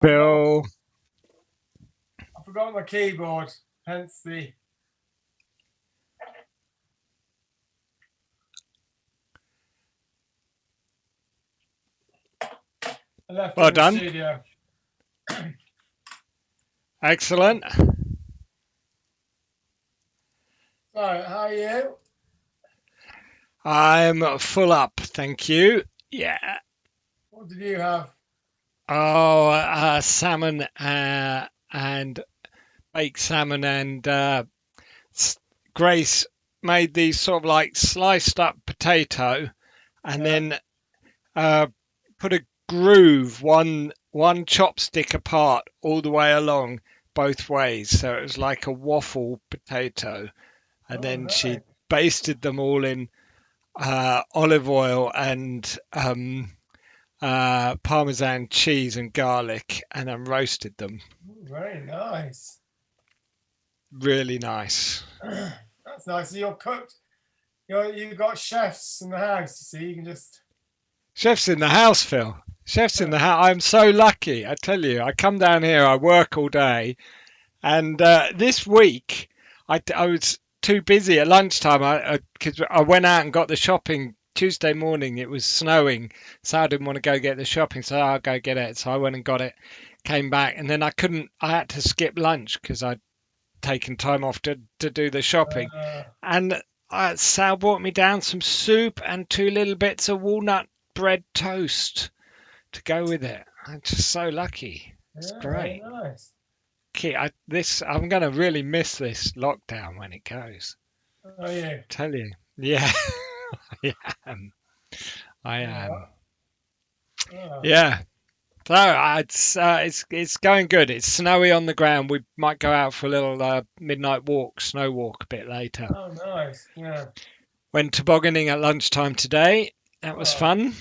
Bill. I forgot my keyboard, hence the. I left Well in the done. studio. Excellent. So, how are you? I'm full up, thank you. Yeah. What did you have? Oh, salmon and baked salmon and Grace made these sort of like sliced up potato and Yeah. then uh, put a groove one chopstick apart all the way along both ways, so it was like a waffle potato, and Oh, then she nice. basted them all in olive oil and Parmesan cheese and garlic, and then roasted them. Very nice. Really nice. That's nice. So you're cooked. You've got chefs in the house. You see, you can just. Chef's in the house, Phil. Chef's in the house. I'm so lucky. I tell you, I come down here, I work all day, and this week I was too busy at lunchtime. Because I went out and got the shopping Tuesday morning. It was snowing, so I didn't want to go get the shopping. So I'll go get it. So I went and got it, came back, and then I couldn't. I had to skip lunch because I'd taken time off to do the shopping. Uh, And Sal brought me down some soup and two little bits of walnut bread toast to go with it. I'm just so lucky. It's yeah, very great. nice. I'm gonna really miss this lockdown when it goes. Oh yeah. Tell you. Yeah, I am. I am. Oh, oh. Yeah. So it's going good. It's snowy on the ground. We might go out for a little midnight walk, snow walk a bit later. Oh, nice. Yeah. Went tobogganing at lunchtime today. That was Oh. fun.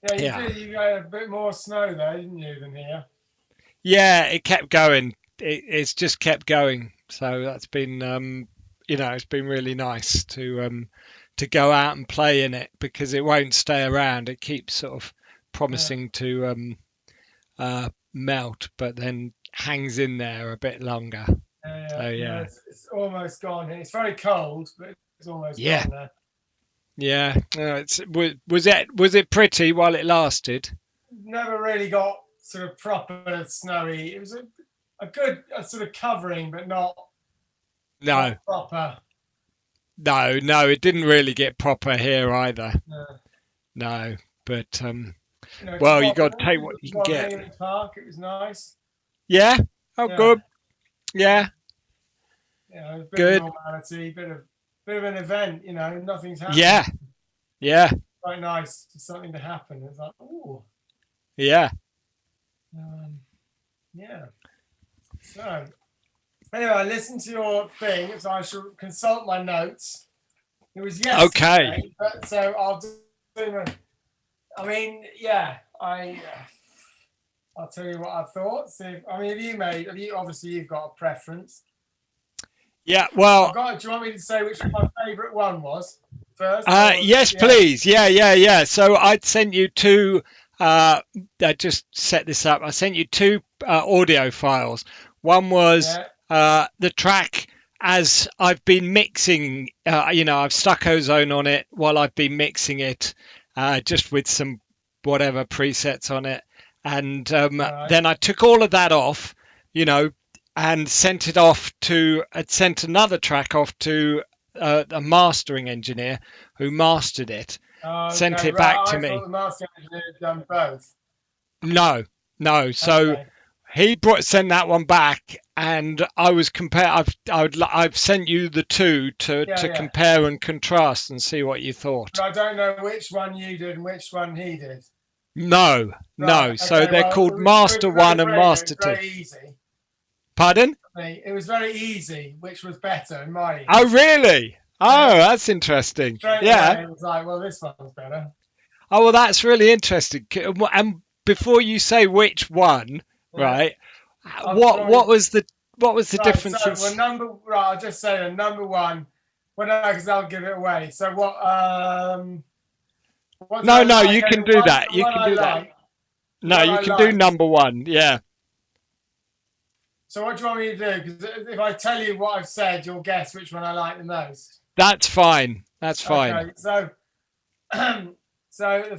Yeah, you Yeah. did. You got a bit more snow there, didn't you, than here? Yeah, it kept going. It's just kept going. So that's been, it's been really nice to go out and play in it because it won't stay around. It keeps sort of Yeah. promising to melt, but then hangs in there a bit longer. Yeah, So yeah. No, yeah, it's almost gone here. It's very cold, but it's almost yeah, gone there. yeah. No, was it pretty while it lasted? Never really got sort of proper snowy. It was a good sort of covering, but No, not proper. no, no. It didn't really get proper here either. Uh, No, but well, you got to tobogganing, take we what got you can get. tobogganing in the park. It was nice. Yeah. Oh, Yeah, good. Yeah. yeah. A bit of Good. normality, bit of an event. Nothing's happening. Yeah. Yeah. Quite nice for something to happen. It's like, oh, Yeah. um, yeah. So anyway, I listened to your thing, so I shall consult my notes. It was Okay. yesterday, but so I'll do. I mean, yeah, I'll tell you what I thought. See, I mean, have you obviously you've got a preference. Yeah. Well, Do you want me to say which my favourite one was first? Or yes, yeah, please. Yeah. Yeah. Yeah. So I'd sent you two. I just set this up. I sent you two audio files. One was yeah, the track as I've been mixing. I've stuck Ozone on it while I've been mixing it, just with some whatever presets on it. And right. then I took all of that off, you know, and sent it off to, I'd sent another track off to a mastering engineer who mastered it, sent Okay, it back right. to I thought me. the master engineer had done both. No, no. So Okay. he sent that one back, and I was compare. I've sent you the two Yeah, to yeah. compare and contrast and see what you thought. But I don't know which one you did and which one he did. No, Right. no. So Okay. they're Well, called Master it was very One and great. It Master was Two. very easy. Pardon? It was very easy, which was better in my Oh, ears. really? Oh, Yeah. that's interesting. Straight Yeah. away, it was like, well, this one's better. Oh, well, that's really interesting. And before you say which one, Yeah. right? I've What joined. was the Right. So, well, differences? right. I'll just say number one. Well, no, because I'll give it away. So what? What do No, I no, like? you Okay, can do that. the You one can I do that. like. The No, one you I can do liked. number one. Yeah, So what do you want me to do? Because if I tell you what I've said, you'll guess which one I like the most. that's fine. That's fine. Okay, so so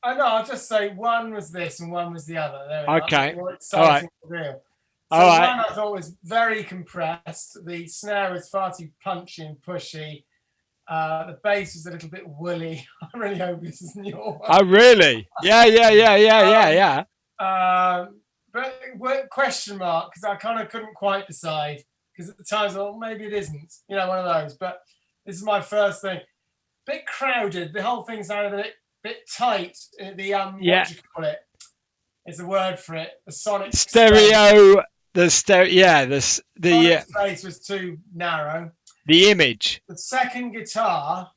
I know I'll just say one was this and one was the other. There we are. Okay. More All right. exciting reveal. All So right. one I thought was very compressed. The snare was far too punchy and pushy. The bass was a little bit woolly. I really hope this isn't your one. Oh, really? Yeah, yeah, yeah, yeah, yeah, Um, yeah. but question mark, because I kind of couldn't quite decide, because at the time I thought, well, maybe it isn't, one of those. But this is my first thing. Bit crowded. The whole thing sounded a bit tight. The Yeah. what do you call it? It's a word for it. The sonic space. Stereo. The stereo. Yeah. Sonic space was too narrow. The image. The second guitar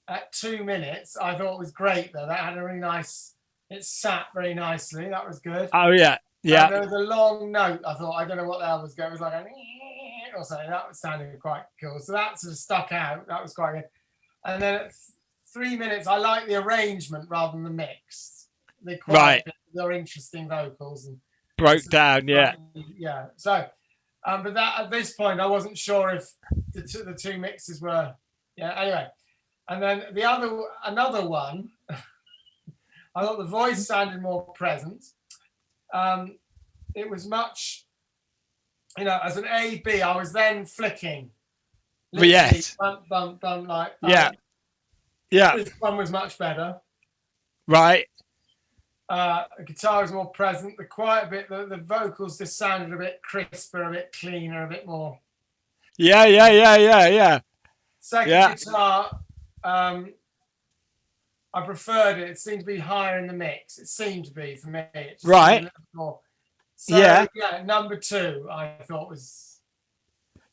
at 2 minutes, I thought was great though. That had a really nice. It sat very nicely. That was good. Oh yeah. And Yeah. there was a long note. I thought I don't know what the hell was going. It was like a or something. That was sounding quite cool. So that sort of stuck out. That was quite good. And then at 3 minutes, I like the arrangement rather than the mix. They're quite they're interesting vocals and Broke down. Yeah. yeah. So, but that at this point, I wasn't sure if the two mixes were. Yeah. Anyway, and then another one. I thought the voice sounded more present. It was much, as an A B. I was then flicking. Yes. Bump, bump, bump, like. Yeah. Yeah. This one was much better. Right. The guitar was more present. The quiet bit, the vocals just sounded a bit crisper, a bit cleaner, a bit more. Yeah, yeah, yeah, yeah, yeah. Second guitar, I preferred it. It seemed to be higher in the mix. It seemed to be for me. Right. More. So, yeah, number two, I thought was.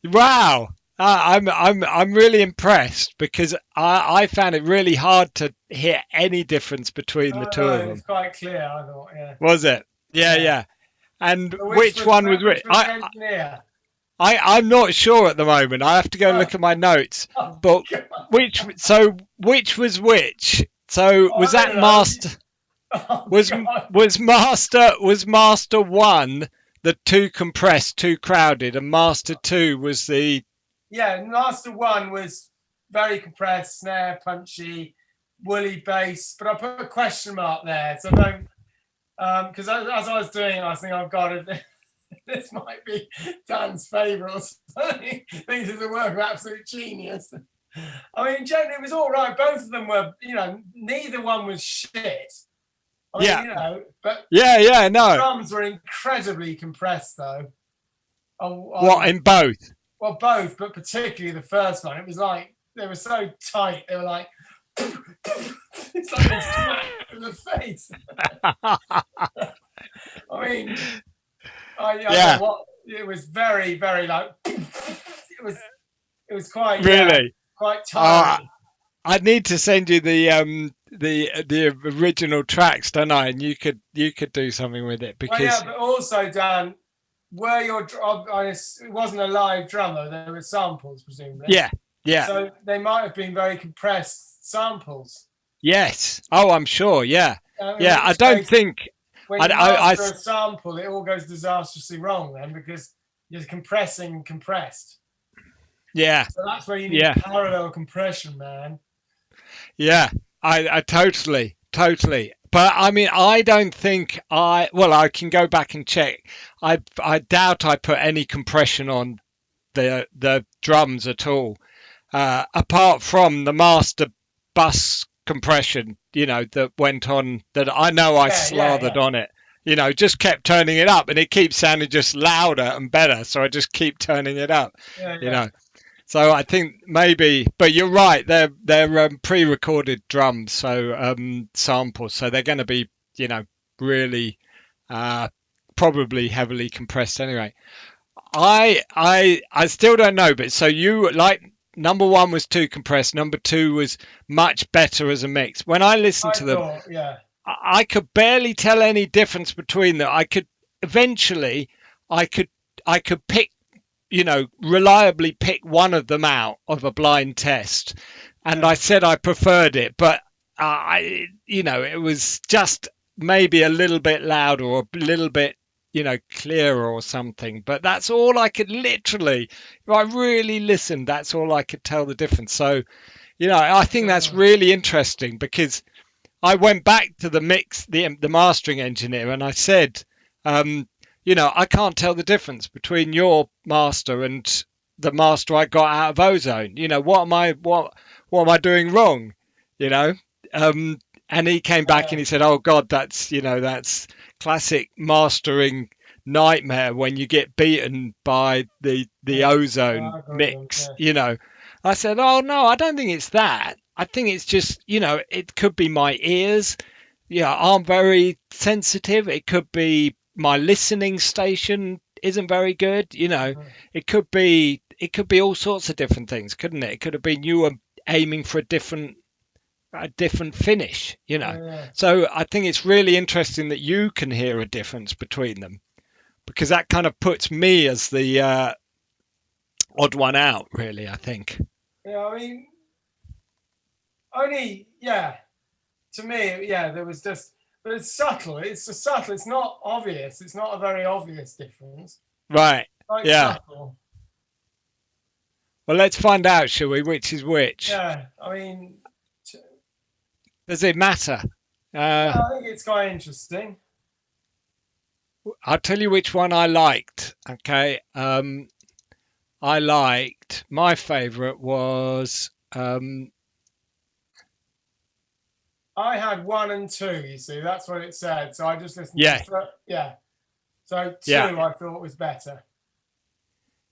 Wow. I'm really impressed because I found it really hard to hear any difference between the two of them. It's quite clear, I thought, yeah. Was it? Yeah, yeah. And which one was which? I'm not sure at the moment. I have to go look at my notes. But which was which? So was that master? Was master one the too compressed, too crowded, and master two was the. Yeah, master one was very compressed, snare, punchy, woolly bass, but I put a question mark there, so don't, because as I was doing it, I was thinking, oh God, this might be Dan's favourite or something. Thinks it's a work of absolute genius. I mean, generally it was all right. Both of them were, neither one was shit. I mean, but no. The drums were incredibly compressed, though. What, in both? Well, both, but particularly the first one. It was like they were so tight. They were like it's like a smack in the face. I mean, I don't know what it was. Very, very like it was quite really quite tight. I need to send you the original tracks, don't I? And you could do something with it because. Well, yeah, but also Dan. Were your it wasn't a live drummer, there were samples presumably. Yeah. So they might have been very compressed samples. Yes. Oh, I'm sure. Yeah. I don't think when you master a sample, it all goes disastrously wrong then because you're compressing compressed. Yeah. So that's where you need parallel compression, man. Yeah. I totally. But I mean, I don't think I can go back and check. I doubt I put any compression on the drums at all, apart from the master bus compression, that went on. That I know I slathered on it. Just kept turning it up, and it keeps sounding just louder and better. So I just keep turning it up. So I think maybe, but you're right. They're pre-recorded drums, so samples. So they're going to be, really, probably heavily compressed anyway. I still don't know, but so you like number one was too compressed. Number two was much better as a mix. When I listened to them, I could barely tell any difference between them. I could pick. Reliably pick one of them out of a blind test, and I said I preferred it, but it was just maybe a little bit louder or a little bit, clearer or something. But that's all I could literally, if I really listened, that's all I could tell the difference. So, I think that's really interesting because I went back to the mix, the mastering engineer, and I said, I can't tell the difference between your master and the master I got out of Ozone. What am I doing wrong? You know, and he came back and he said, "Oh God, that's classic mastering nightmare when you get beaten by the Ozone mix." I said, "Oh no, I don't think it's that. I think it's just, it could be my ears, aren't very sensitive. It could be my listening station isn't very good. It could be all sorts of different things, couldn't it? It could have been you were aiming for a different finish. So I think it's really interesting that you can hear a difference between them, because that kind of puts me as the odd one out, really, I think. Yeah, I mean, only, yeah, to me, yeah, there was just, but it's subtle. It's just subtle. It's not obvious. It's not a very obvious difference. Right. Like Yeah. subtle. Well, let's find out, shall we? Which is which? Yeah, I mean, Does it matter? I think it's quite interesting. I'll tell you which one I liked. Okay. I liked, my favourite was I had 1 and 2, you see, that's what it said. So I just listened Yeah. to yeah. So 2 Yeah. I thought was better.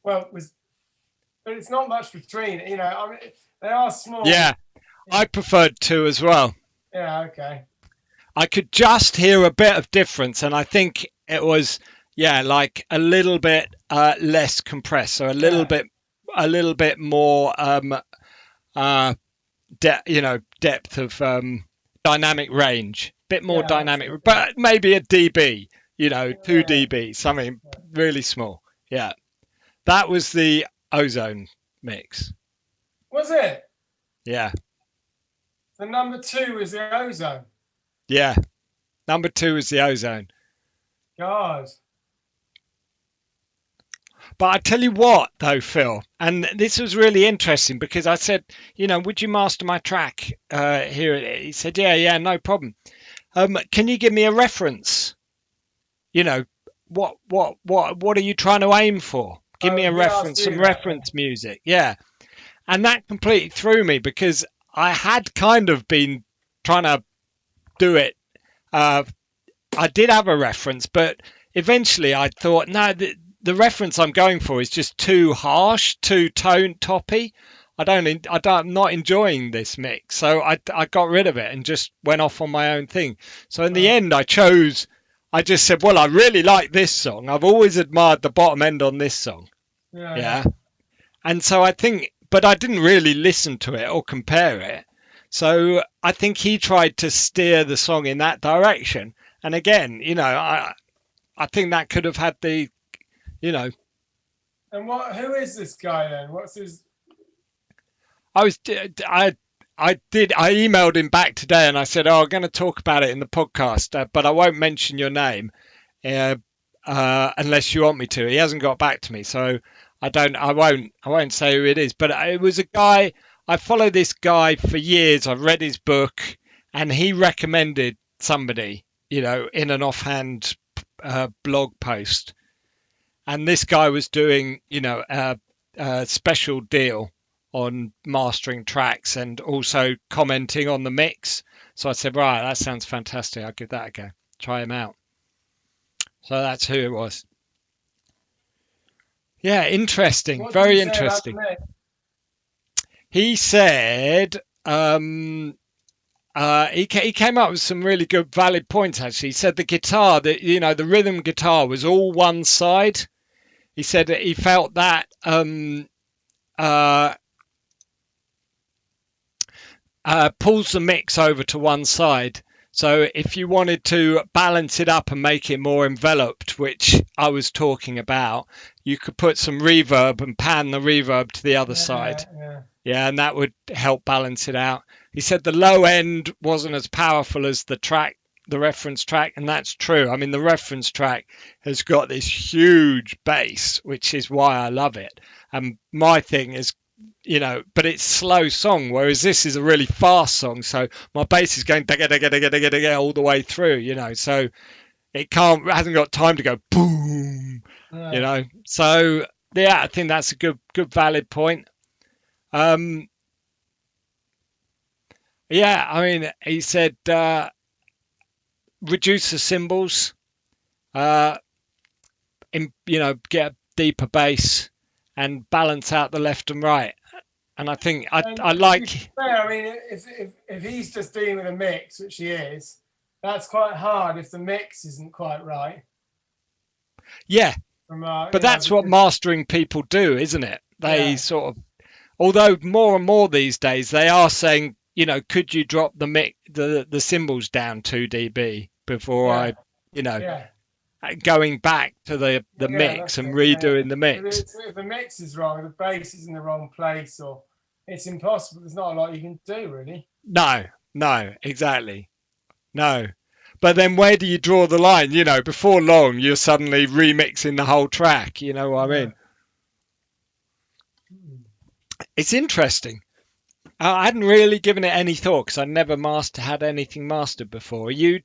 Well, but it's not much between, I mean, they are small. Yeah. I preferred 2 as well. Yeah, okay. I could just hear a bit of difference, and I think it was, like a little bit less compressed, so a little bit more depth of dynamic range, bit more dynamic, but maybe a dB, 2 dB, something really small. Yeah, that was the Ozone mix. Was it? Yeah. The number 2 is the Ozone. Yeah, number 2 is the Ozone. God. But I tell you what, though, Phil, and this was really interesting because I said, would you master my track here? He said, yeah, no problem. Can you give me a reference? What are you trying to aim for? Give me a reference, some reference music. Yeah. And that completely threw me because I had kind of been trying to do it. I did have a reference, but eventually I thought, no, the reference I'm going for is just too harsh, too toppy. I'm not enjoying this mix, so I got rid of it and just went off on my own thing. So in the end, I just said, well, I really like this song. I've always admired the bottom end on this song. Yeah. And so I think, but I didn't really listen to it or compare it. So I think he tried to steer the song in that direction. And again, I think that could have had the, And who is this guy then? What's his? I emailed him back today and I said, I'm going to talk about it in the podcast, but I won't mention your name unless you want me to. He hasn't got back to me, so I won't say who it is. But it was a guy. I follow this guy for years. I've read his book, and he recommended somebody, in an offhand blog post. And this guy was doing, a special deal on mastering tracks and also commenting on the mix. So I said, right, that sounds fantastic. I'll give that a go. Try him out. So that's who it was. Yeah, interesting. Very interesting. He said he came up with some really good, valid points, actually. He said the guitar, the rhythm guitar was all one side. He said that he felt that pulls the mix over to one side. So if you wanted to balance it up and make it more enveloped, which I was talking about, you could put some reverb and pan the reverb to the other side. Yeah, and that would help balance it out. He said the low end wasn't as powerful as the track, the reference track, and that's true. I mean, the reference track has got this huge bass, which is why I love it. And my thing is, but it's slow song, whereas this is a really fast song. So my bass is going digga digga digga digga digga all the way through, so it hasn't got time to go boom, So yeah, I think that's a good valid point. Yeah, I mean, he said reduce the cymbals, uh, get a deeper bass, and balance out the left and right. And I think And I to be like. fair, I mean, if he's just dealing with a mix, which he is, that's quite hard if the mix isn't quite right. Yeah, From but that's what mastering people do, isn't it? They sort of, although more and more these days they are saying, could you drop the cymbals down 2 dB before going back to the mix and redoing the mix. If the mix is wrong, the bass is in the wrong place, or it's impossible. There's not a lot you can do, really. No, exactly. No. But then where do you draw the line? Before long, you're suddenly remixing the whole track. You know what I mean? It's interesting. I hadn't really given it any thought because I never had anything mastered before. Do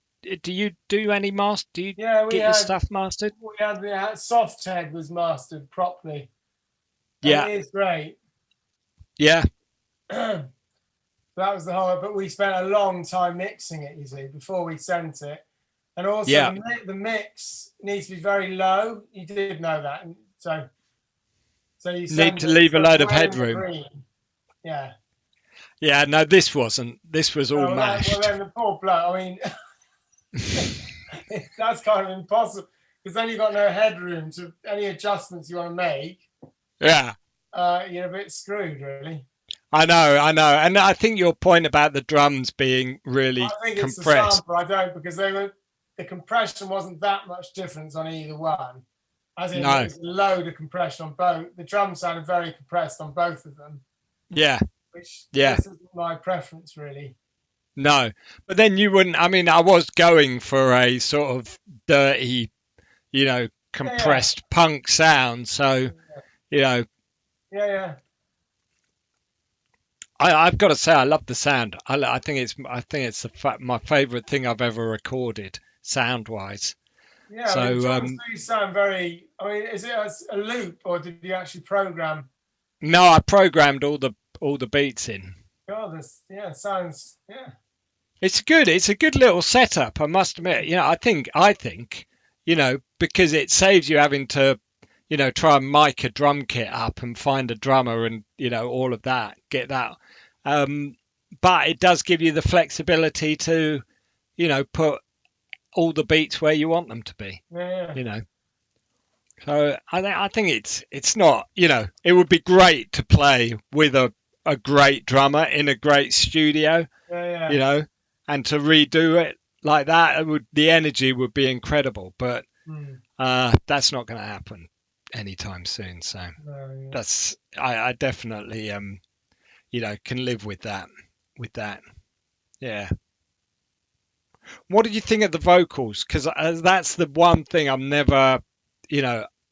you do any master? Do you get your stuff mastered? We had the soft head was mastered properly. Yeah, it is great. Yeah. That was the whole. But we spent a long time mixing it, you see, before we sent it, and also the mix needs to be very low. You did know that, and so you need to leave a load of headroom. Yeah. Yeah, no, this wasn't. This was all mashed. Well, then the poor bloke. I mean, that's kind of impossible because then you've got no headroom to any adjustments you want to make. Yeah. You're a bit screwed, really. I know, and I think your point about the drums being really compressed. I think it's the sample. I don't, because the compression wasn't that much difference on either one. As in, there was a load of compression on both. The drums sounded very compressed on both of them. Yeah. This isn't my preference, really. No, but then you wouldn't. I mean, I was going for a sort of dirty, compressed punk sound. So, Yeah. I've got to say, I love the sound. I think it's my favourite thing I've ever recorded, sound wise. Yeah, so the drums do sound very. I mean, is it a loop or did you actually program? No, I programmed all the beats in. God, sounds. It's good. It's a good little setup, I must admit. I think, because it saves you having to, try and mic a drum kit up and find a drummer and, all of that, get that. But it does give you the flexibility to, put all the beats where you want them to be. Yeah. So I think it's not, it would be great to play with a great drummer in a great studio, and to redo it like that, the energy would be incredible. But that's not going to happen anytime soon. So that's I definitely can live with that. Yeah. What did you think of the vocals? Because that's the one thing I'm never,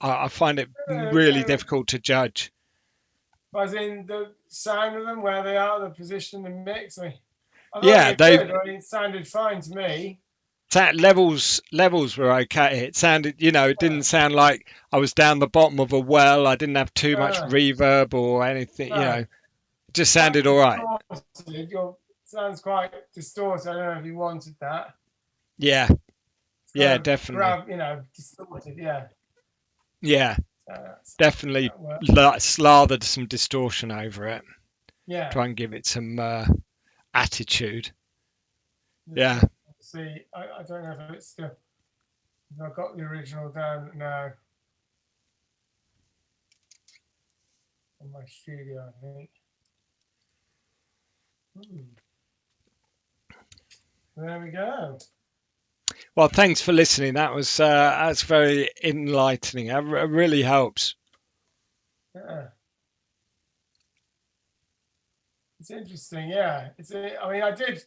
I find it really difficult to judge. As in the sound of them, where they are, the position, the mix. It sounded fine to me. Levels were okay. It sounded, it didn't sound like I was down the bottom of a well. I didn't have too much reverb or anything. It just sounded all right. Sounds quite distorted. I don't know if you wanted that. Yeah, definitely. Distorted. Yeah. Yeah, definitely slathered some distortion over it. Yeah. Try and give it some attitude. Yeah. See, I don't know if it's still. I've got the original down now on my studio, I think. There we go. Well, thanks for listening. That's very enlightening. It really helps. Yeah. It's interesting. Yeah. I mean, I did.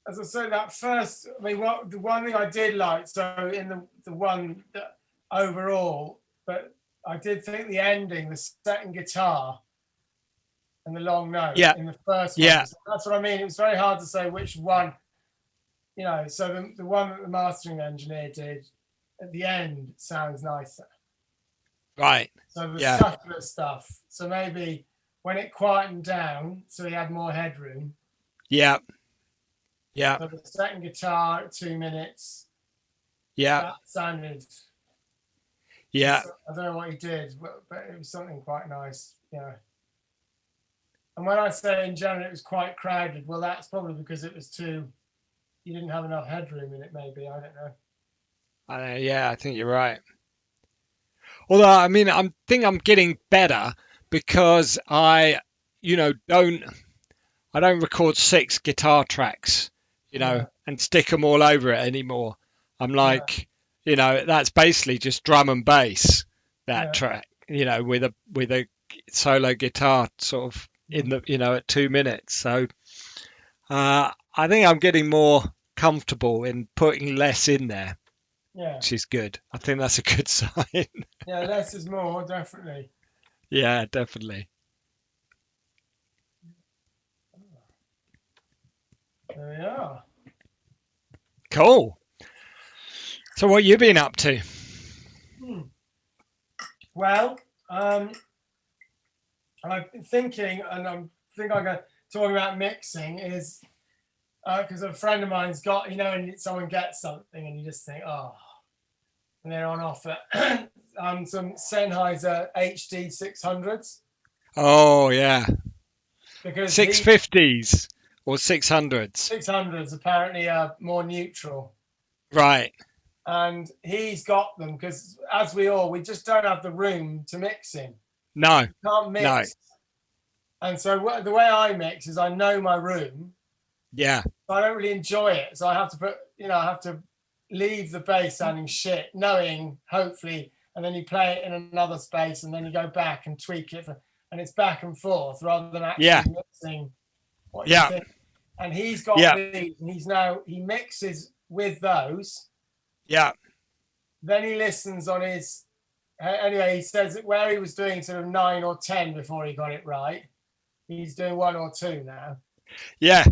as I said, that first, I mean, the one thing I did like, so in the one that overall, but I did think the ending, the second guitar and the long note Yeah, in the first yeah, one. So that's what I mean. It was very hard to say which one, so the one that the mastering engineer did at the end sounds nicer. right. So the Yeah, subtler stuff. So maybe when it quietened down, so he had more headroom. yeah, yeah, So the second guitar at 2 minutes, yeah, that sounded. yeah. I don't know what he did, but it was something quite nice. Yeah. And when I say in general it was quite crowded, well, that's probably because it was too. You didn't have enough headroom in it. Maybe I don't know. Yeah, I think you're right. Although, I mean, think I'm getting better because I don't record 6 guitar tracks, Yeah. and stick them all over it anymore. I'm Yeah. like, that's basically just drum and bass, that Yeah. track, with a solo guitar sort of in the, at 2 minutes. So I think I'm getting more comfortable in putting less in there, Yeah. which is good. I think that's a good sign. Yeah. Less is more, definitely. Yeah, definitely. There we are. Cool. So what you been up to? Well, I've been thinking, and I'm going to talk about mixing is because a friend of mine's got, and someone gets something and you just think, oh, and they're on offer. Some Sennheiser HD 600s Oh yeah, because six he fifties or 600s. 600s apparently are more neutral. Right. And he's got them because, as we just don't have the room to mix in. No. You can't No. mix. And so the way I mix is I know my room. Yeah. I don't really enjoy it. So I have to I have to leave the bass sounding shit, knowing hopefully, and then you play it in another space and then you go back and tweak it. And it's back and forth rather than Yeah. actually mixing what you Yeah. think. And he's got Yeah. these and he mixes with those. Yeah. Then he listens on his, anyway, he says that where he was doing sort of 9 or 10 before he got it right, he's doing 1 or 2 now. Yeah.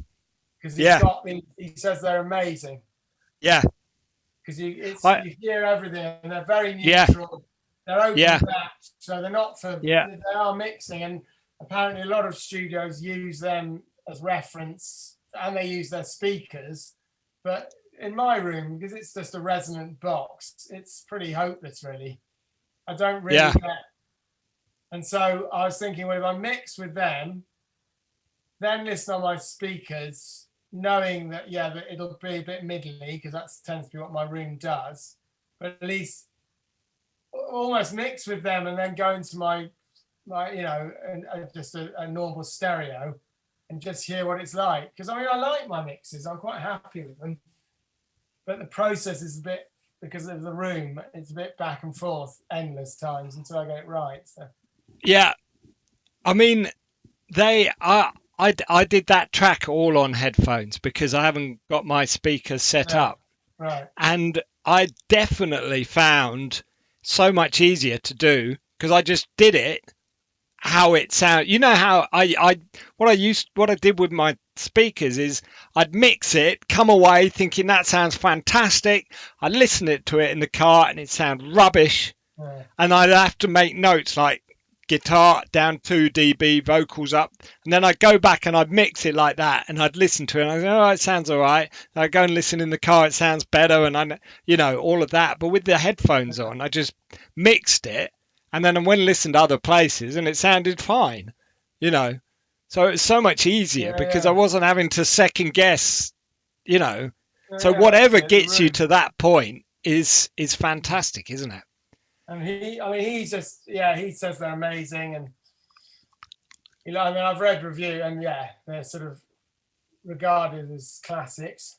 Because Yeah. he says they're amazing. Yeah. Because you hear everything and they're very Yeah. neutral. They're open Yeah. back, so they're not for, Yeah. they are mixing. And apparently a lot of studios use them as reference and they use their speakers. But in my room, because it's just a resonant box, it's pretty hopeless, really. I don't really Yeah. get. And so I was thinking, well, if I mix with them, then listen on my speakers, knowing that, that it'll be a bit middly, because that tends to be what my room does. But at least almost mix with them and then go into my just a normal stereo and just hear what it's like. Because I like my mixes. I'm quite happy with them. But the process is a bit, because of the room, it's a bit back and forth, endless times until I get it right. So. Yeah. I mean, I did that track all on headphones because I haven't got my speakers set up. Right. And I definitely found so much easier to do because I just did it how it sound. You know how what I did with my speakers is I'd mix it, come away thinking that sounds fantastic. I'd listen to it in the car and it sounded rubbish. Yeah. And I'd have to make notes like guitar down 2 dB, vocals up, and then I'd go back and I'd mix it like that, and I'd listen to it, and I'd go, oh, it sounds all right. And I'd go and listen in the car, it sounds better, and all of that. But with the headphones on, I just mixed it, and then I went and listened to other places, and it sounded fine, So it was so much easier because I wasn't having to second guess, So whatever gets you to that point is fantastic, isn't it? And he says they're amazing, and I've read review, and they're sort of regarded as classics.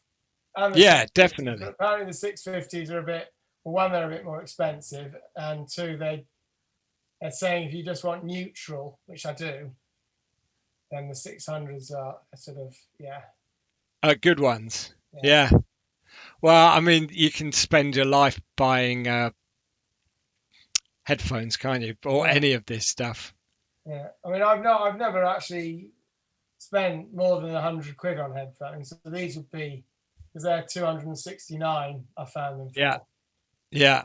And Definitely. Apparently, the 650s are they're a bit more expensive, and 2, they're saying if you just want neutral, which I do, then the 600s are sort of Good ones. Yeah, Yeah. Well, I mean, you can spend your life buying headphones, can't you? Or yeah, any of this stuff. yeah. I mean, I've never actually spent more than 100 quid on headphones. So these would be, because they're 269. I found them Yeah. for. Yeah.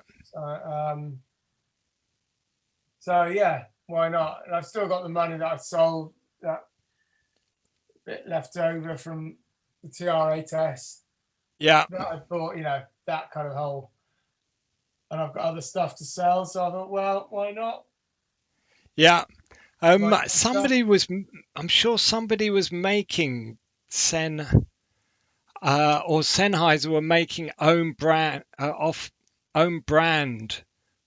So yeah, why not? And I've still got the money that I sold, that bit left over from the TR8S Yeah. that I bought. That kind of whole. And I've got other stuff to sell, so I thought, well, why not? Yeah. Like stuff. I'm sure somebody was making Sen or Sennheiser were making own brand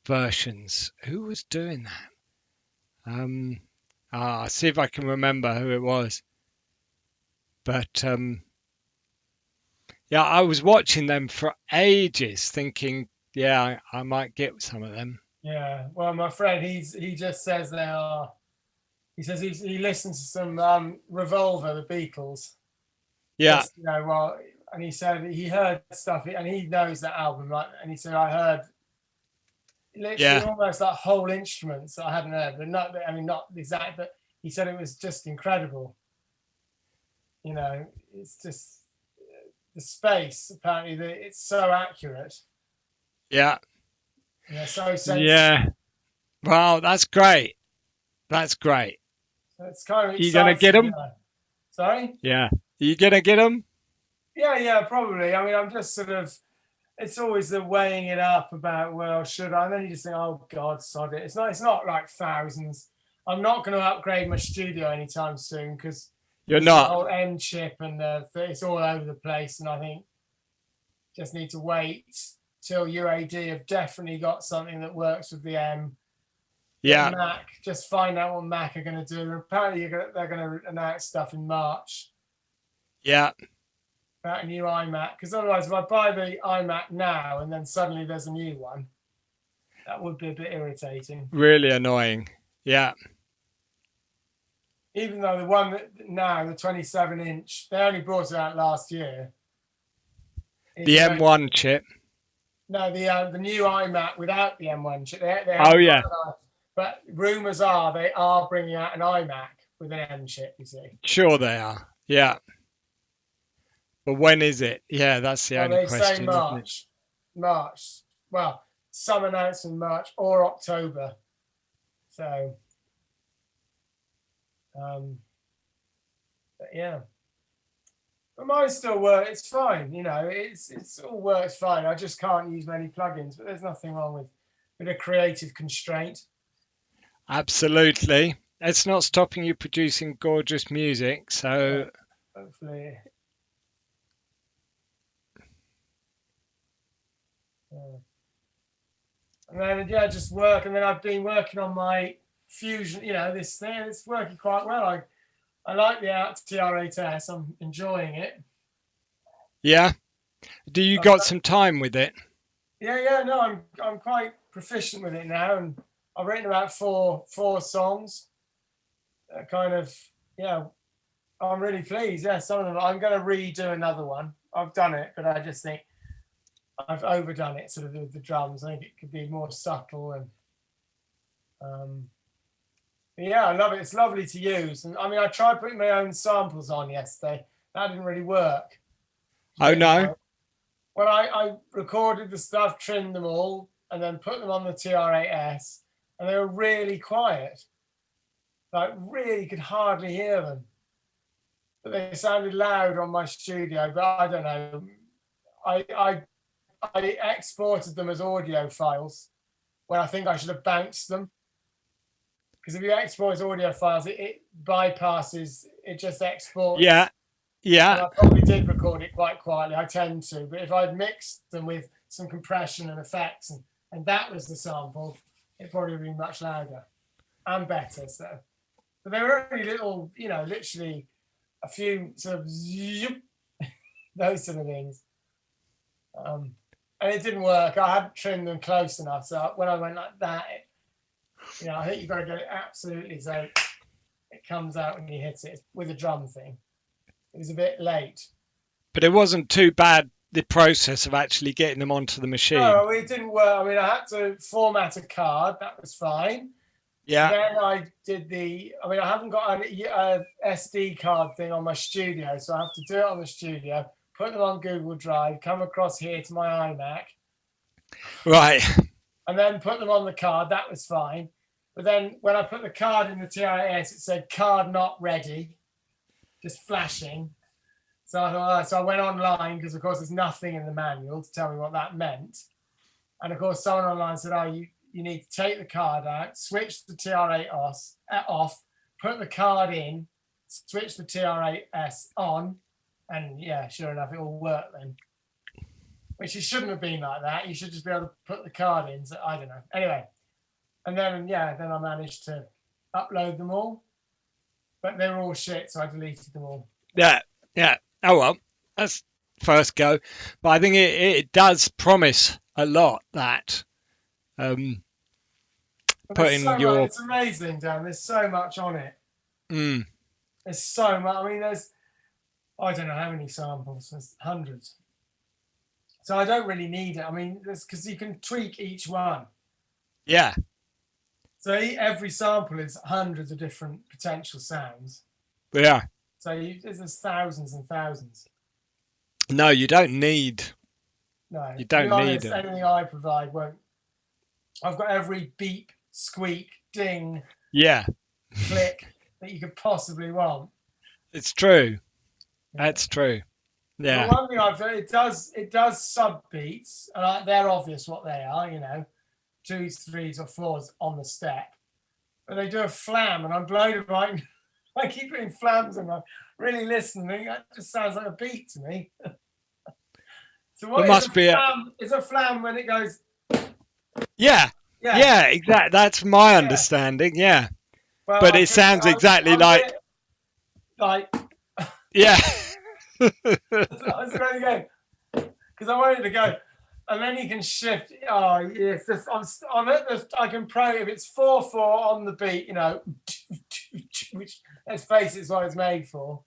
versions. Who was doing that? See if I can remember who it was. But yeah, I was watching them for ages, thinking, yeah, I might get some of them. Yeah. Well, my friend, he just says they are. He says he listens to some Revolver, the Beatles. Yeah, Just well, and he said he heard stuff, and he knows that album, right? And he said I heard literally yeah, almost like whole instruments that I hadn't heard, but not. I mean, not exact, but he said it was just incredible. It's just the space. Apparently, it's so accurate. yeah, So sensitive. yeah. Well, that's great. That's great. So it's kind of You gonna get exciting. them? Yeah. Sorry. Yeah. You gonna get them? Yeah, probably. I mean, I'm just sort of. It's always the weighing it up about, well, should I? And then you just think, oh God, sod it. It's not like thousands. I'm not going to upgrade my studio anytime soon because You're the not. whole M chip and it's all over the place. And I think just need to wait till UAD have definitely got something that works with the M. But Yeah, Mac, just find out what Mac are going to do. Apparently, they're going to announce stuff in March yeah. about a new iMac. Because otherwise, if I buy the iMac now and then suddenly there's a new one, that would be a bit irritating. Really annoying. Yeah. Even though the one that now, the 27-inch, they only brought it out last year. The M1 chip. No, the new iMac without the M1 chip. They Oh haven't yeah. got an but rumours are they are bringing out an iMac with an M chip. You see. Sure they are. Yeah. But when is it? Yeah, that's the Well, only they say question, isn't it? March. Well, some announce in March or October. So, but yeah. But mine still works. It's fine. It's all works fine. I just can't use many plugins. But there's nothing wrong with a creative constraint. Absolutely. It's not stopping you producing gorgeous music, so Hopefully. Yeah. And then just work. And then I've been working on my Fusion. This thing. It's working quite well. I like the TR8S. I'm enjoying it. yeah. Do you got some time with it? Yeah. No, I'm quite proficient with it now, and I've written about four songs. Kind of, yeah. I'm really pleased. Yeah, some of them. I'm going to redo another one. I've done it, but I just think I've overdone it. Sort of with the drums. I think it could be more subtle and. Yeah, I love it. It's lovely to use. And I mean, I tried putting my own samples on yesterday. That didn't really work. Oh no. Well, I recorded the stuff, trimmed them all, and then put them on the TR8S, and they were really quiet. Like, really could hardly hear them. But they sounded loud on my studio, but I don't know. I exported them as audio files when I think I should have bounced them. Because if you export as audio files, it bypasses, it just exports. Yeah. Yeah. And I probably did record it quite quietly. I tend to. But if I'd mixed them with some compression and effects, and that was the sample, it probably would be much louder and better. So, but they were only little, literally a few sort of zoop, those sort of things. And it didn't work. I hadn't trimmed them close enough. So when I went like that, I think you've got to get it absolutely so it comes out when you hit it with a drum thing. It was a bit late. But it wasn't too bad, the process of actually getting them onto the machine. No, it didn't work. I mean, I had to format a card. That was fine. Yeah. Then I did I haven't got a SD card thing on my studio, so I have to do it on the studio, put them on Google Drive, come across here to my iMac, Right. and then put them on the card. That was fine. But then when I put the card in the TIS, it said card not ready, just flashing. So I thought, so I went online because, of course, there's nothing in the manual to tell me what that meant. And of course, someone online said, "Oh, you need to take the card out, switch the TR8 off, put the card in, switch the TR8S on, and yeah, sure enough, it all worked then." Which it shouldn't have been like that. You should just be able to put the card in. So I don't know. Anyway, and then I managed to upload them all, but they were all shit, so I deleted them all. Yeah. Yeah. Oh well, that's first go. But I think it does promise a lot, that putting your. It's amazing, Dan. There's so much on it. Mm, There's so much. I mean, I don't know how many samples. There's hundreds. So I don't really need it. I mean, because you can tweak each one. yeah. So every sample is hundreds of different potential sounds. Yeah. So there's thousands and thousands. No, you don't need. No, You don't need it. Anything I provide won't. I've got every beep, squeak, ding, Yeah. click that you could possibly want. It's true. Yeah. That's true. Yeah. But one thing I've done, it does sub beats, and they're obvious what they are. 2s, 3s, or 4s on the step. But they do a flam, and I'm blown away. I keep putting flams and I'm really listening. That just sounds like a beat to me. So what must be flam? Is a flam when it goes? Yeah. Yeah, exactly. That's my understanding. Yeah. Well, but it sounds exactly like. Yeah. I was going to go because I wanted to go, and then you can shift. Oh yes, I'm at this. I can play if it's 4/4 on the beat, which let's face it, is what it's made for.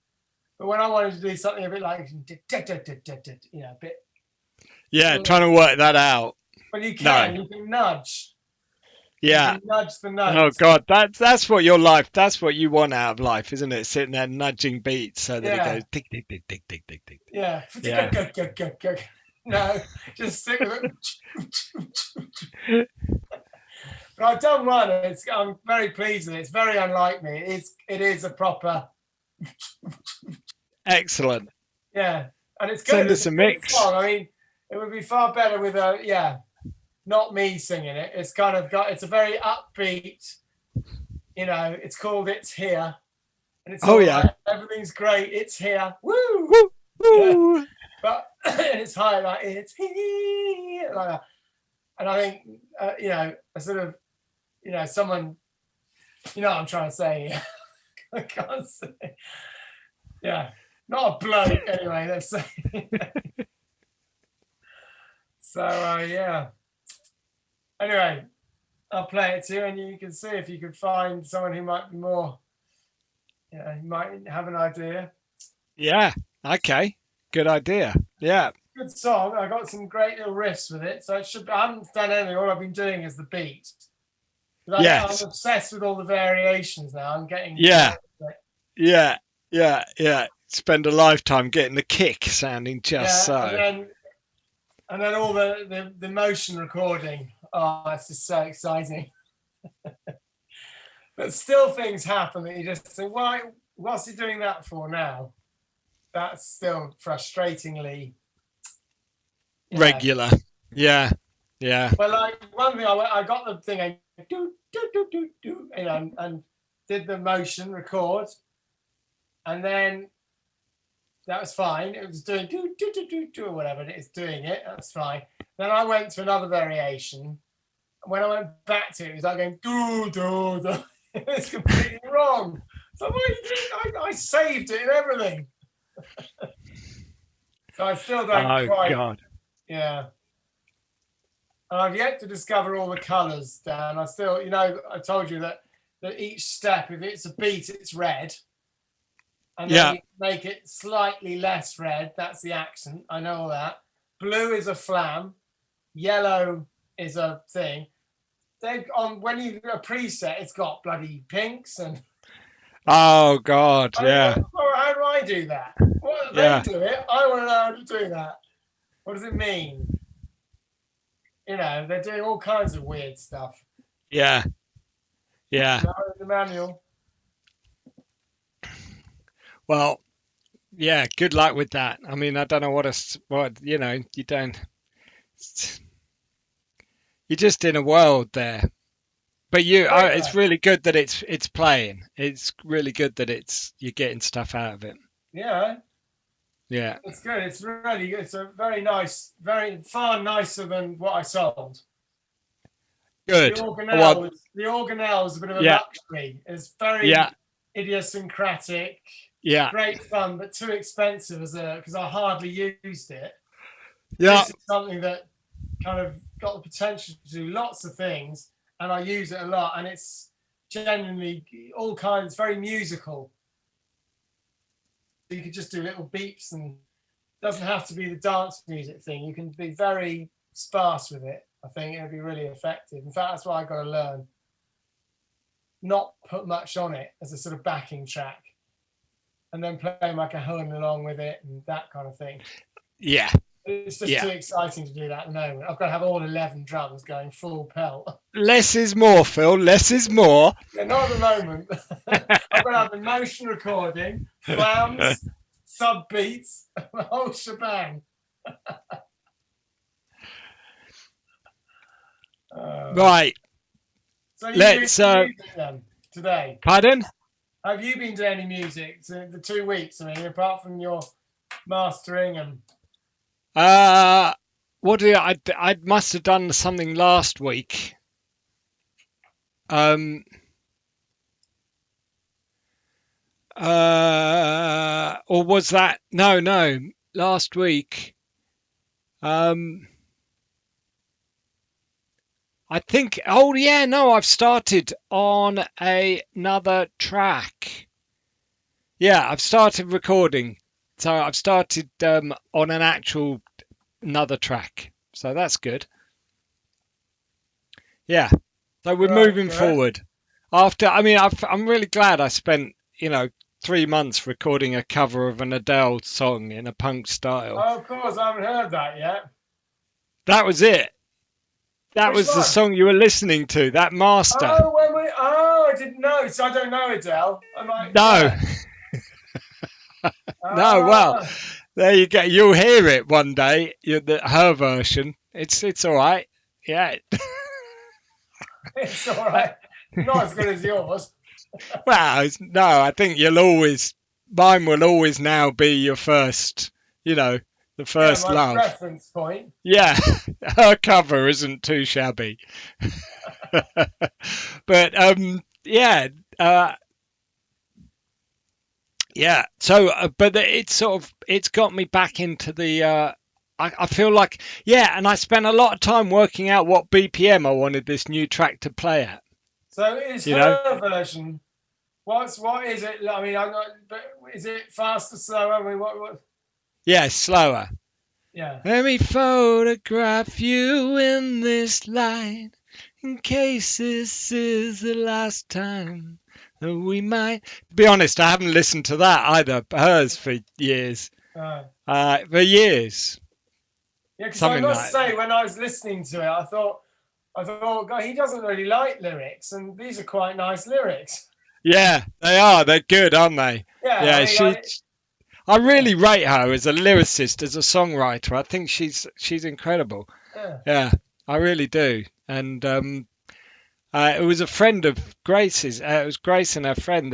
But when I wanted to do something a bit like, a bit. Yeah, trying to work that out. But you can nudge. Yeah. You can nudge the notes. Oh God, that's what your life. That's what you want out of life, isn't it? Sitting there nudging beats so that it goes tick tick tick tick tick tick tick. Yeah. No, just stick with it. But I've done one. I'm very pleased with it. It's very unlike me. It is a proper. Excellent. Yeah, and it's good. Send us a mix. Song. I mean, it would be far better with not me singing it. It's kind of it's a very upbeat. It's called "It's Here," and it's everything's great. It's here. Woo! Woo! Woo! Yeah. But and it's high like it's here like that. And I think a sort of someone what I'm trying to say. I can't say. Yeah, not a bloke anyway. Let's say. So yeah. Anyway, I'll play it to you, and you can see if you can find someone who might be more. He might have an idea. Yeah. Okay. Good idea. Yeah. Good song. I got some great little riffs with it, so it should. I haven't done anything. All I've been doing is the beat. Yes. I'm obsessed with all the variations now. I'm getting. Yeah. Yeah. Spend a lifetime getting the kick sounding just so. And then all the motion recording. Oh, it's just so exciting. But still things happen that you just think, why? What's he doing that for now? That's still frustratingly regular. Yeah. Well, like one thing, I got the thing, I do, and did the motion record, and then that was fine. It was doing do or whatever it is doing it. That's fine. Then I went to another variation. And when I went back to it, it was like going do. It's completely wrong. So what are you doing? I saved it and everything. So I still don't quite. God. Yeah. And I've yet to discover all the colours, Dan. I still, I told you that each step, if it's a beat, it's red. and then Yeah. you make it slightly less red. That's the accent. I know all that. Blue is a flam. Yellow is a thing. They've on when you do a preset, it's got bloody pinks and. Oh God. I think, Yeah. well, how do I do that? Well, they Yeah. do it. I want to know how to do that. What does it mean? You know, they're doing all kinds of weird stuff. Yeah. Yeah. No, the manual. Well, yeah. Good luck with that. I mean, I don't know what you know. You don't. You're just in a world there. But it's really good that it's playing. It's really good that you're getting stuff out of it. Yeah, Yeah. it's good. It's really good. It's a very nice, very far nicer than what I sold. Good. Well, The organelle is a bit of a yeah. luxury. It's very Yeah. idiosyncratic, Yeah. great fun, but too expensive because I hardly used it. Yeah. This is something that kind of got the potential to do lots of things, and I use it a lot, and it's genuinely all kinds, very musical. You could just do little beeps, and it doesn't have to be the dance music thing. You can be very sparse with it. I think it'd be really effective. In fact, that's what I got to learn. Not put much on it as a sort of backing track, and then play my cajon along with it and that kind of thing. Yeah. It's just too exciting to do that at the moment. I've got to have all 11 drums going full pelt. Less is more, Phil. Less is more. Yeah, not at the moment. I've got to have the motion recording, flams, sub beats, the whole shebang. Right. So Let's. music then today. Pardon? Have you been doing any music the 2 weeks? I mean, apart from your mastering and. What did I must have done something last week. Or was that no last week? I think. Oh yeah, no, I've started on another track. Yeah, I've started recording. So I've started on another track. So that's good. Yeah. So we're moving forward. I'm really glad I spent 3 months recording a cover of an Adele song in a punk style. Oh, of course, I haven't heard that yet. That was it. That Which was one? the song you were listening to. That Master. I didn't know. So I don't know Adele. No. No, well, there you go. You'll hear it one day. Her version. It's all right. Yeah. It's all right. Not as good as yours. Well, no, I think mine will always now be your first, the first my love. reference point. Yeah, her cover isn't too shabby. But yeah. Yeah. So, but it's got me back into the. I feel like, yeah, and I spent a lot of time working out what BPM I wanted this new track to play at. So is her version? What is it? I mean, is it faster, slower? I mean, what? Yeah, slower. Yeah. Let me photograph you in this light, in case this is the last time that we might. To be honest, I haven't listened to that either. Hers for years. For years. Yeah, because I must say, when I was listening to it, I thought, God, he doesn't really like lyrics, and these are quite nice lyrics. Yeah, they are. They're good, aren't they? Yeah. I really rate her as a lyricist, as a songwriter. I think she's incredible. Yeah, I really do. And it was a friend of Grace's. It was Grace and her friend.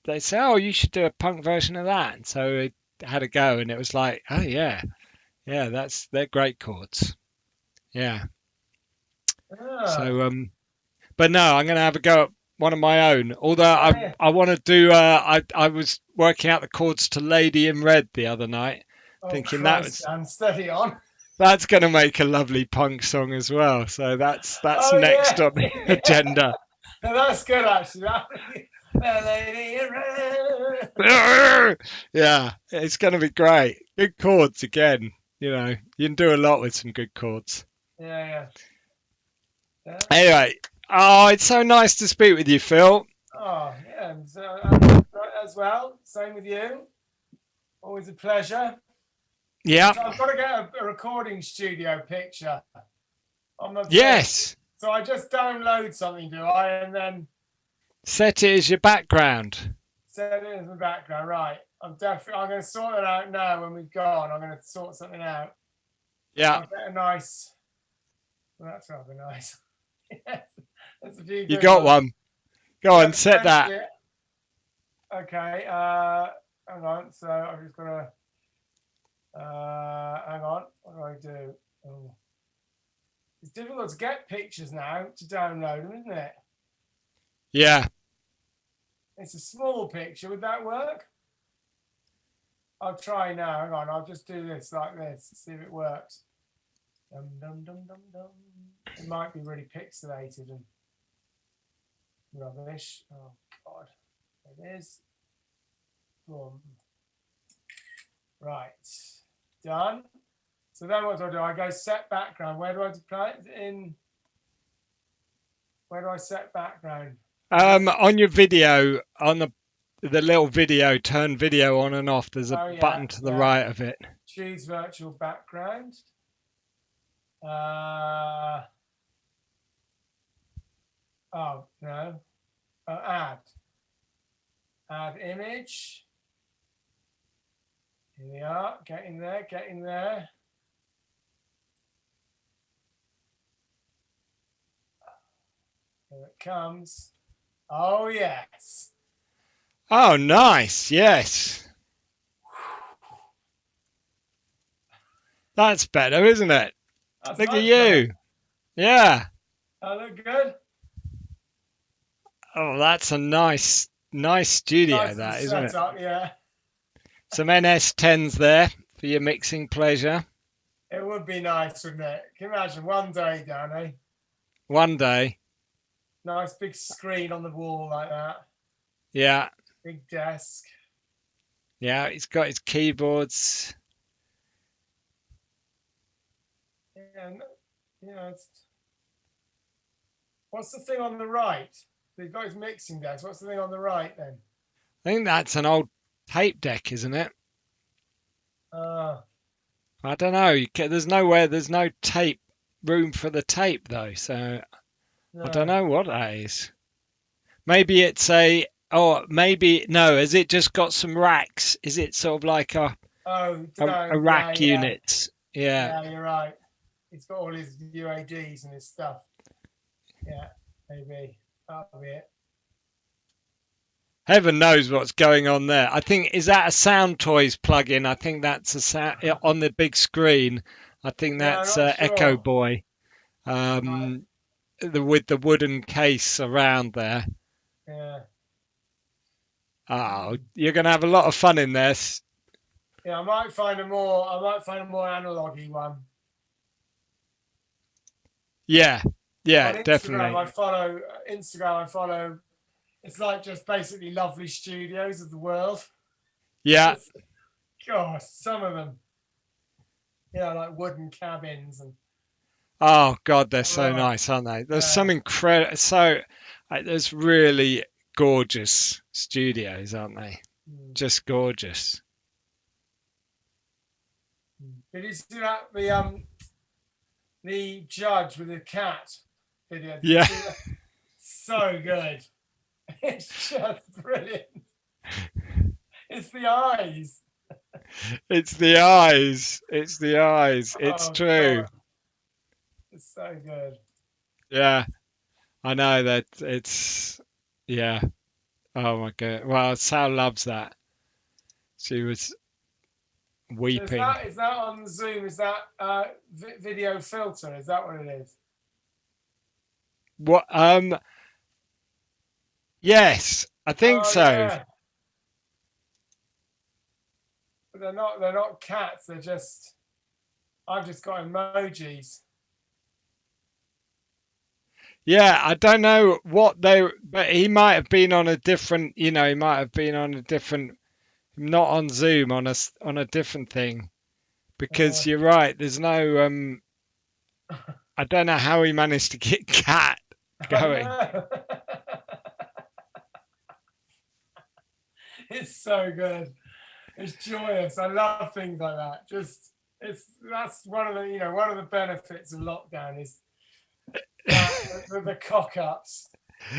They said, "Oh, you should do a punk version of that." And so I had a go, and it was like, "Oh yeah, they're great chords." Yeah. So but no, I'm gonna have a go at one of my own. Although I want to do. I was working out the chords to "Lady in Red" the other night, thinking Christ, and steady on. That's going to make a lovely punk song as well. So that's next on the agenda. No, that's good actually. Lady in red. Yeah, it's going to be great. Good chords again. You know, you can do a lot with some good chords. Yeah, yeah. Anyway, oh, it's so nice to speak with you, Phil. Oh, yeah. And so, as well. Same with you. Always a pleasure. Yeah. So I've got to get a recording studio picture on the thing. Yes. So I just download something, do I? And then Set it as your background. set it as the background. Right. I'm going to sort it out now when we've gone. I'm going to sort something out. Yeah. I'll get a nice. Well, that's rather nice. Yes. That's a few You good got ones. one. Go on, set that. Yeah. Okay. Hang on. So I've just got to. Hang on. What do I do? Oh. It's difficult to get pictures now to download them, isn't it? Yeah. It's a small picture. Would that work? I'll try now. Hang on. I'll just do this like this. See if it works. Dum, dum, dum, dum, dum. It might be really pixelated and rubbish. Oh, God. There it is. Boom. Right. Done. So then what do I do? I go set background. Where do I play it in? Where do I set background? On your video, on the little video, turn video on and off. There's a Oh, yeah, button to the yeah. right of it. Choose virtual background. Oh, no. Add. Add image. Here we are. Getting there, getting there. Here it comes. Oh, yes. Oh, nice. Yes. That's better, isn't it? That's Look at much you. better. Yeah. I look good. Oh, that's a nice studio, Nice that, isn't it? setup, yeah. Some NS10s there for your mixing pleasure. It would be nice, wouldn't it? Can you imagine one day, Danny? One day. Nice big screen on the wall like that. Yeah. Big desk. Yeah, he's got his keyboards. And, what's the thing on the right? He's got his mixing desk. What's the thing on the right then? I think that's an old tape deck, isn't it? I don't know. There's no tape room for the tape though, so No. I don't know what that is. Maybe it's maybe no. Has it just got some racks? Is it sort of like a rack unit? Yeah. Yeah, you're right. He's got all his UADs and his stuff. Yeah, maybe that'll be it. Heaven knows what's going on there. I think is that a Sound Toys plug-in? I think that's a sound on the big screen. I think that's I'm not sure. Echo Boy, with the wooden case around there. Yeah. Oh, you're going to have a lot of fun in this. Yeah, I might find a more analogy one. Yeah, On Instagram, definitely. I follow. It's like just basically lovely studios of the world. Yeah. Gosh, some of them. Yeah, like wooden cabins and. Oh God, they're so nice, aren't they? There's some incredible. There's really gorgeous studios, aren't they? Just gorgeous. Did you see that the judge with the cat video? Yeah. So good. It's just brilliant. It's the eyes. It's the eyes. It's the eyes. It's true. God. It's so good. Yeah, I know that it's. Yeah. Oh my God. Well, Sal loves that. She was weeping. So is that on the Zoom? Is that video filter? Is that what it is? What? Yes, I think so. Yeah. But they're not cats. They're just. I've just got emojis. Yeah, I don't know what they, but he might have been on a different, he might have been on a different, not on Zoom, on a different thing. Uh, Because you're right, there's no, I don't know how he managed to get Cat I going. know. It's so good. It's joyous. I love things like that. Just that's one of the one of the benefits of lockdown is that the cock ups.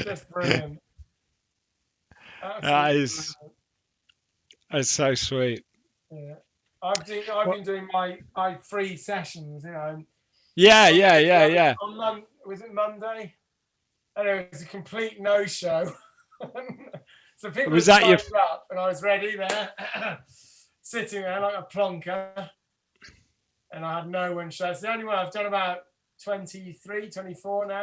Just brilliant. That Absolutely is, brilliant. that's so sweet. Yeah. I've What? been doing my free sessions, Yeah, on yeah, yeah, yeah. Was it Monday? Anyway, it was a complete no show. So people Was had that your? signed up and I was ready there, sitting there like a plonker, and I had no one show. It's the only one I've done about 23, 24 now.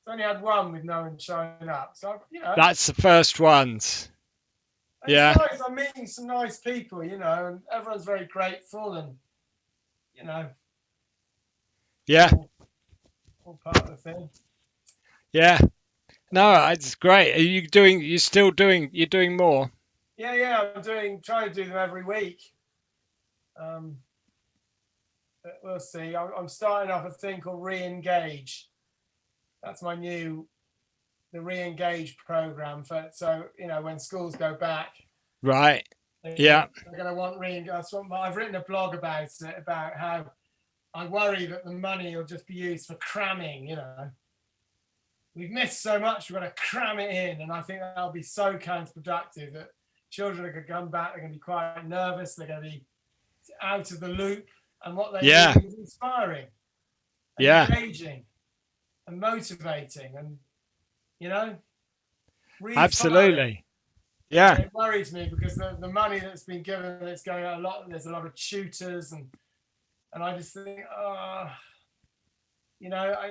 I've only had one with no one showing up. So, That's the first ones. it's Yeah, nice. I'm meeting some nice people, and everyone's very grateful and, you know, yeah, all part of the thing. yeah. No, it's great. Are you doing? You still doing? You're doing more. Yeah. Trying to do them every week. Um, but we'll see. I'm starting off a thing called Re-Engage. That's the Re-Engage program so when schools go back, Right. they're Yeah. going to want Re-Engage. I've written a blog about it, about how I worry that the money will just be used for cramming. We've missed so much, we've got to cram it in, and I think that'll be so counterproductive that children are going to come back, they're going to be quite nervous, they're going to be out of the loop, and what they Yeah. need is inspiring and Yeah. engaging and motivating and refiring. Absolutely. Yeah. And it worries me because the money that's been given, it's going a lot. There's a lot of tutors, and I just think,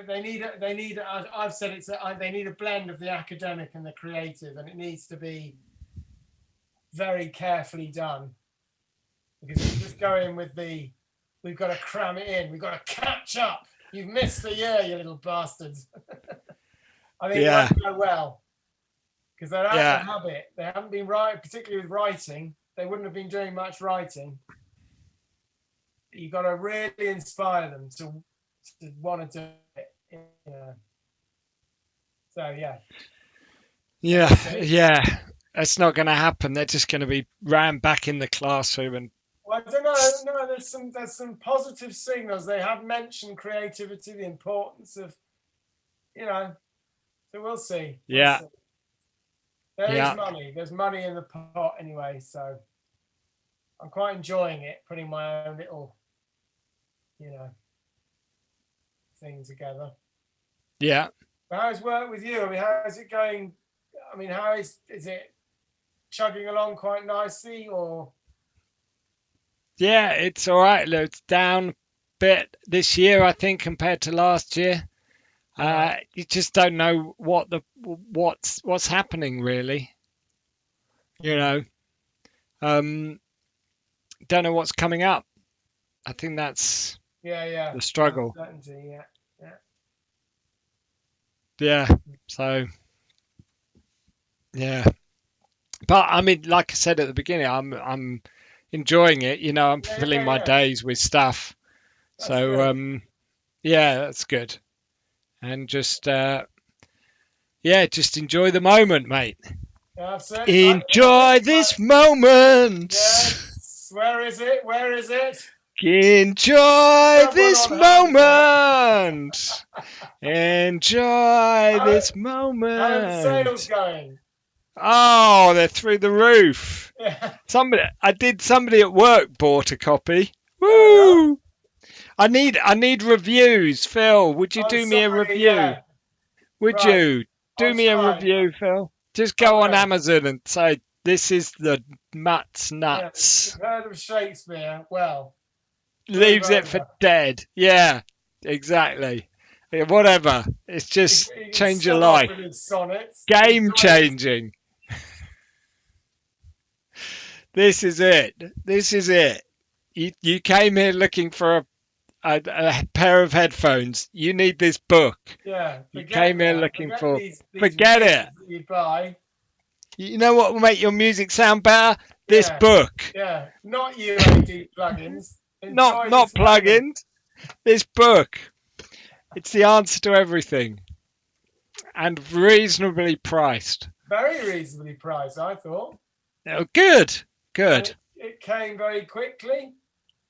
they need. I've said they need a blend of the academic and the creative, and it needs to be very carefully done. Because if you just go in with we've got to cram it in, we've got to catch up. You've missed a year, you little bastards. I think it Yeah. won't go well because they're out Yeah. of habit. They haven't been particularly with writing. They wouldn't have been doing much writing. You've got to really inspire them to want to do it. So yeah. Yeah. Yeah. That's not going to happen. They're just going to be rammed back in the classroom and. Well, I don't know. No, there's some positive signals. They have mentioned creativity, the importance of, So we'll see. Yeah. See. There is Yeah. money. There's money in the pot anyway. So I'm quite enjoying it, putting my own little, thing together. Yeah. But how's work with you? I mean, how is it going? I mean, how is it chugging along quite nicely or? Yeah. It's all right. Look, it's down a bit this year, I think, compared to last year. You just don't know what's happening really. Don't know what's coming up. I think that's Yeah. the struggle. Uncertainty, yeah. Yeah. So yeah. But I mean, like I said at the beginning, I'm enjoying it. I'm filling my Yeah. days with stuff. That's So good. yeah, that's good. And just just enjoy the moment, mate. That's it. Enjoy this moment. Yes. Where is it? Where is it? Enjoy Have one this on hand moment. Enjoy this How are the sales moment. going? Oh, they're through the roof. Yeah. Somebody at work bought a copy. There we are. Woo! I need reviews, Phil. Would you I'm do me a sorry. review? Yeah. Would Right. you do I'll me a try. review, Phil? Just I go on will. Amazon and say this is the Mutt's Yeah. nuts. You've heard of Shakespeare? Well, move Leaves it for over. dead. Yeah, exactly. Yeah, whatever. It's just He can change your sod off life. with his sonnets. Game changing. This is it. This is it. You came here looking for a pair of headphones. You need this book. Yeah, You forget came here that. looking Forget for. these Forget wigs it. that you buy. You know what will make your music sound better? This Yeah, book. yeah. Not UAD plugins. Enjoy Not this moment. plugins. This book. It's the answer to everything, and reasonably priced. Very reasonably priced, I thought. Oh, good, And good. it came very quickly.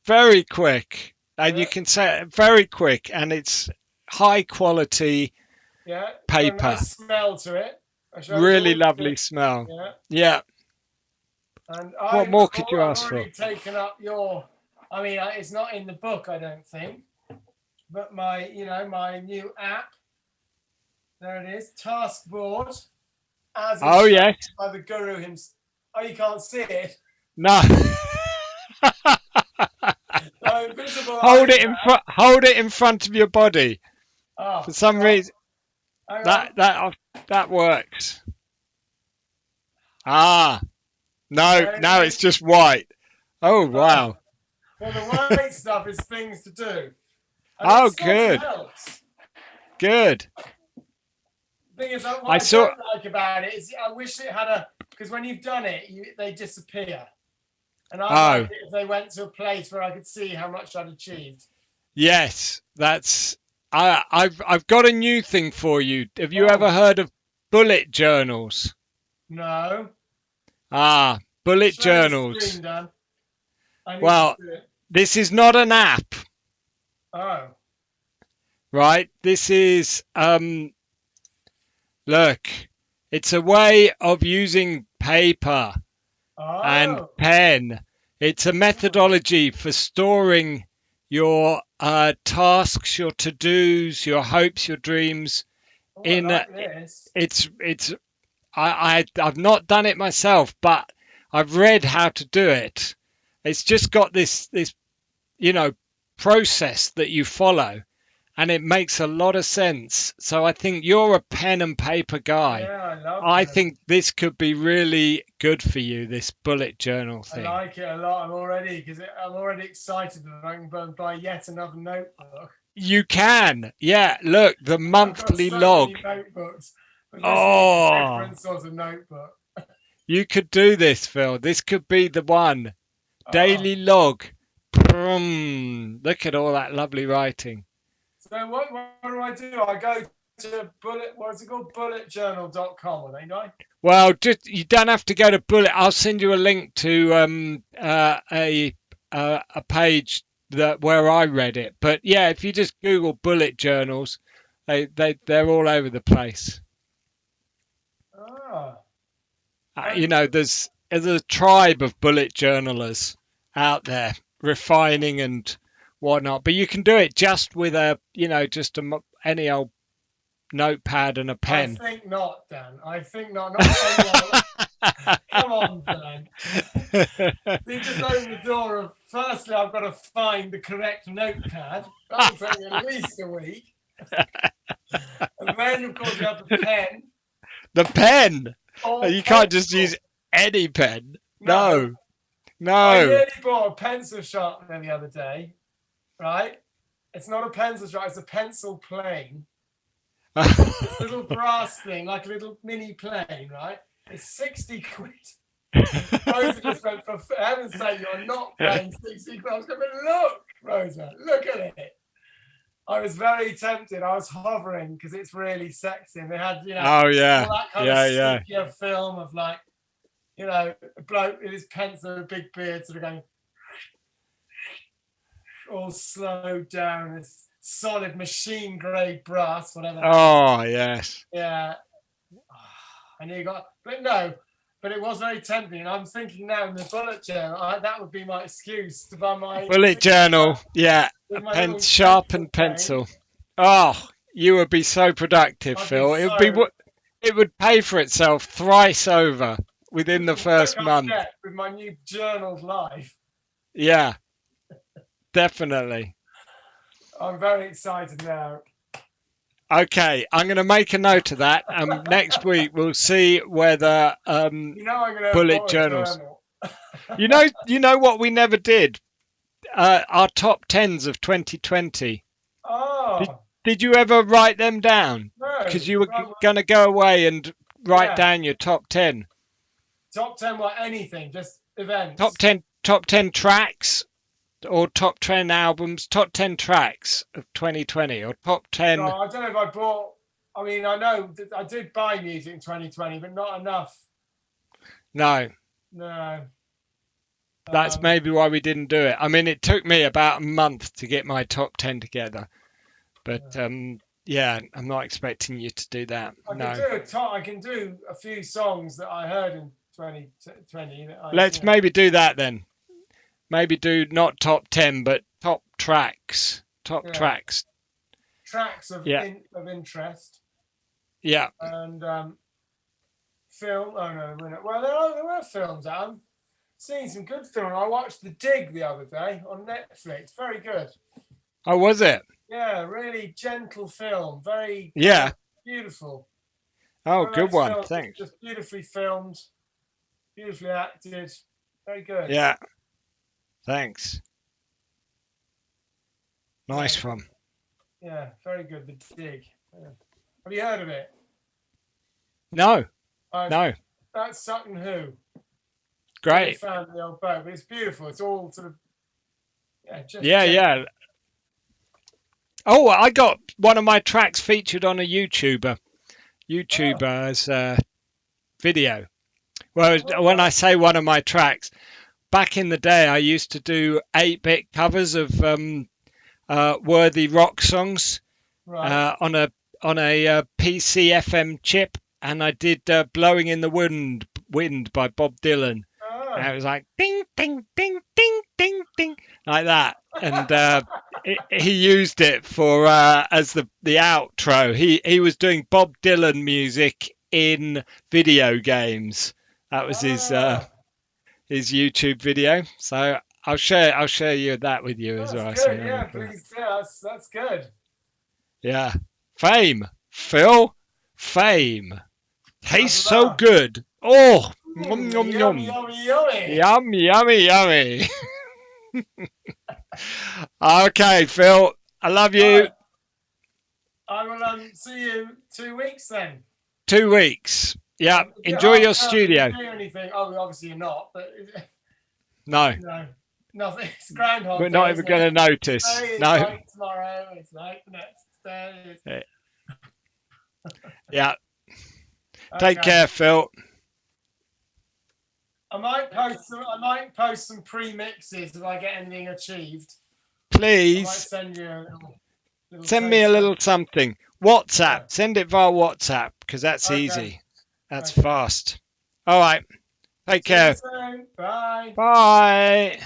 Very quick, and you Yeah, can say very quick, and it's high quality yeah. Got a paper. nice smell to it. It's Really always lovely good. smell. Yeah. Yeah. And What more could you I've ask for? already taken up your. I mean, it's not in the book, I don't think, but my new app. There it is, task board, as Oh instructed yes. by the guru himself. Oh, you can't see it. No. Oh, invisible Hold it in iPad. front. Hold it in front of your body. Oh, For some reason, hang on. that works. Ah, no. There Now it it's is. just white. Oh wow. Well, the white stuff is things to do, and Oh it sort of good. helps. Good. Thing is, what I I saw. don't like about it is I wish it had a because when you've done it, they disappear, and I'd like Oh it if they went to a place where I could see how much I'd achieved. yes. That's. I've got a new thing for you. Have you ever Oh heard of bullet journals? no! Ah, bullet Share the screen, journals. Dan. I need to Well, see it. this is not an app, Oh, right? This is look, it's a way of using paper and oh, pen. It's a methodology for storing your tasks, your to-dos, your hopes, your dreams oh! I in like this. it's I've not done it myself, but I've read how to do it. It's just got this you know process that you follow, and it makes a lot of sense. So I think you're a pen and paper guy. Yeah, I love I them. think this could be really good for you, this bullet journal I thing. like it a lot. I'm already excited that I can go and buy yet another notebook. You can, yeah. Look, the I've got monthly so log. many notebooks, but this needs a Oh, different sort of notebook. you could do this, Phil. This could be the one. Oh, Daily log. Look at all that lovely writing. so what do? I go to what's it called? Bulletjournal.com, I think, I? Well, just you don't have to go to bullet. I'll send you a link to a page that where I read it. But yeah, if you just Google bullet journals, they're all over the place. Ah, You and know, there's a tribe of bullet journalers out there refining and whatnot. But you can do it just with any old notepad and a I pen. think not, Dan. I think not. Not anyone. Come on, Dan. You just open the door of. Firstly, I've got to find the correct notepad. That will take me at least a week. And then, of course, you have the pen. The pen. Or You can't just pencil. use any pen. No. No. I No. nearly bought a pencil sharpener the other day, right? It's not a pencil sharpener, it's a pencil plane. This little brass thing, like a little mini plane, right? It's 60 quid. Rosa just went, for heaven's sake, you're not paying 60 quid. I was going, look, Rosa, look at it. I was very tempted. I was hovering because it's really sexy. And they had, Oh yeah. all that kind Yeah, of yeah. sepia film of like, a bloke with his pencil and a big beard sort of going all slowed down, this solid machine grade brass, whatever that is. Oh yes. Yeah. And you got, but it was very tempting. And I'm thinking now in the bullet journal, that would be my excuse to buy my Bullet journal. Yeah. with A my pen, little sharpened pencil pencil. Oh, you would be so productive, I'd Phil. be It would pay for itself thrice over within the first month. with my new journaled life. Yeah. Definitely. I'm very excited now. Okay, I'm going to make a note of that. Next week we'll see whether I'm going to bullet have a journals. journal. You know what we never did. our top tens of 2020. Oh, Did you ever write them down? no. Because you were Right, going to go away and write yeah. down your top 10. Top 10, what, anything, just Top events. 10, top 10 tracks or top 10 albums, top 10 tracks of 2020 or top No, 10. I don't know if I bought, I mean, I know that I did buy music in 2020, but not enough. No, No. that's maybe why we didn't do it. I mean, it took me about a month to get my top 10 together. But yeah, I'm not expecting you to do that. I can do a few songs that I heard in 2020. Let's maybe do that then. Maybe do not top 10, but top tracks. Top tracks. Tracks of interest. Yeah. And film. Oh no, well there were films. I'm seeing some good film. I watched The Dig the other day on Netflix. Very good. Oh, was it? Yeah, really gentle film. Very beautiful. Oh, good one. Films, Thanks. just beautifully filmed, beautifully acted. Very good. Yeah. Thanks. Nice one. Yeah, very good. The Dig. Yeah. Have you heard of it? No. No. That's Sutton Hoo. Great. Found the old boat, but it's beautiful. It's all sort of yeah. Oh, I got one of my tracks featured on a YouTuber's video. Well, when I say one of my tracks, back in the day, I used to do 8-bit covers of worthy rock songs on a PC FM chip, and I did "Blowing in the Wind" by Bob Dylan. And it was like ding, ding, ding, ding, ding, ding, like that. And he used it for as the outro. He was doing Bob Dylan music in video games. That was his YouTube video. So I'll share you that with you as well. Good. Yeah, please. Yeah, that's good. Yeah, fame, Phil, fame. Tastes so good. Oh, yum, yum, yum. Yummy. Okay, Phil, I love you. Right. I will see you 2 weeks then. 2 weeks. Yeah, enjoy your studio. Do anything? Oh, obviously you're not, but no, nothing. It's Groundhog Day. We're not even going to notice. No. Like tomorrow. It's like the next day. Yeah. Take care, Phil. I might post some pre-mixes if I get anything achieved. Please. I might send you a little send me a little something. WhatsApp. Yeah. Send it via WhatsApp because that's easy. That's fast. All right. Take care. Bye. Bye.